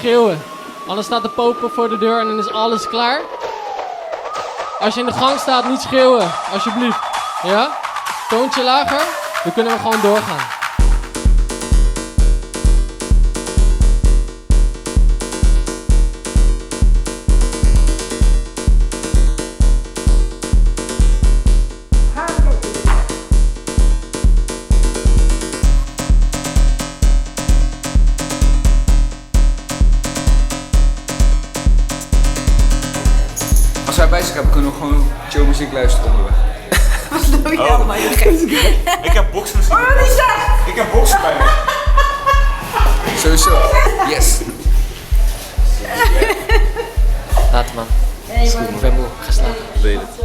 schreeuwen. Anders staat de poper voor de deur en dan is alles klaar. Als je in de gang staat, niet schreeuwen, alsjeblieft. Ja? Toontje lager, dan kunnen we gewoon doorgaan. Als wij bij zich hebben, kunnen we gewoon chill muziek luisteren onderweg. Wat doe je allemaal, je gek? Ik heb boksmuziek. Oh, wat is dat? Ik heb boksen bij me. Sowieso. Yes. Laat man. Ik ben moe, ga slapen.